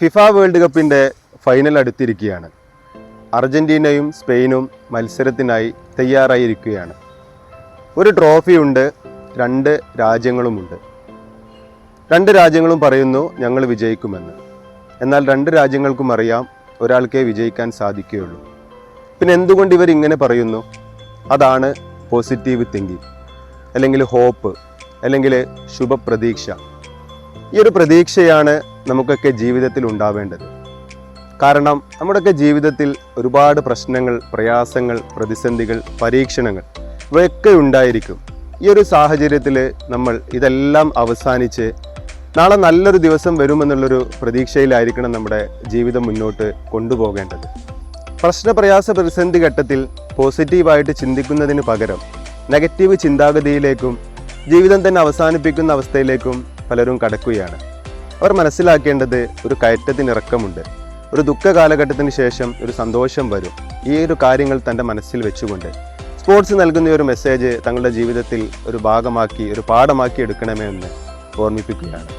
FIFA World കപ്പിൻ്റെ final അടുത്തിരിക്കുകയാണ്. അർജൻറ്റീനയും സ്പെയിനും മത്സരത്തിനായി തയ്യാറായിരിക്കുകയാണ്. ഒരു ട്രോഫിയുണ്ട്, രണ്ട് രാജ്യങ്ങളുമുണ്ട്. രണ്ട് രാജ്യങ്ങളും പറയുന്നു ഞങ്ങൾ വിജയിക്കുമെന്ന്. എന്നാൽ രണ്ട് രാജ്യങ്ങൾക്കും അറിയാം ഒരാൾക്കേ വിജയിക്കാൻ സാധിക്കുകയുള്ളൂ. പിന്നെ എന്തുകൊണ്ട് ഇവർ ഇങ്ങനെ പറയുന്നു? അതാണ് പോസിറ്റീവ് തിങ്കിങ്, അല്ലെങ്കിൽ ഹോപ്പ്, അല്ലെങ്കിൽ ശുഭപ്രതീക്ഷ. ഈ ഒരു പ്രതീക്ഷയാണ് നമുക്കൊക്കെ ജീവിതത്തിൽ ഉണ്ടാവേണ്ടത്. കാരണം നമ്മുടെയൊക്കെ ജീവിതത്തിൽ ഒരുപാട് പ്രശ്നങ്ങൾ, പ്രയാസങ്ങൾ, പ്രതിസന്ധികൾ, പരീക്ഷണങ്ങൾ ഇവയൊക്കെ ഉണ്ടായിരിക്കും. ഈ ഒരു സാഹചര്യത്തിൽ നമ്മൾ ഇതെല്ലാം അവസാനിച്ച് നാളെ നല്ലൊരു ദിവസം വരുമെന്നുള്ളൊരു പ്രതീക്ഷയിലായിരിക്കണം നമ്മുടെ ജീവിതം മുന്നോട്ട് കൊണ്ടുപോകേണ്ടത്. പ്രയാസ പ്രതിസന്ധി ഘട്ടത്തിൽ പോസിറ്റീവായിട്ട് ചിന്തിക്കുന്നതിന് പകരം നെഗറ്റീവ് ചിന്താഗതിയിലേക്കും ജീവിതം തന്നെ അവസാനിപ്പിക്കുന്ന അവസ്ഥയിലേക്കും പലരും കടക്കുകയാണ്. അവർ മനസ്സിലാക്കേണ്ടത് ഒരു കയറ്റത്തിനിറക്കമുണ്ട്. ഒരു ദുഃഖ കാലഘട്ടത്തിന് ശേഷം ഒരു സന്തോഷം വരും. ഈ ഒരു കാര്യങ്ങൾ തൻ്റെ മനസ്സിൽ വെച്ചുകൊണ്ട് സ്പോർട്സ് നൽകുന്ന ഒരു മെസ്സേജ് തങ്ങളുടെ ജീവിതത്തിൽ ഒരു ഭാഗമാക്കി, ഒരു പാഠമാക്കി എടുക്കണമെന്ന് ഓർമ്മിപ്പിക്കുകയാണ്.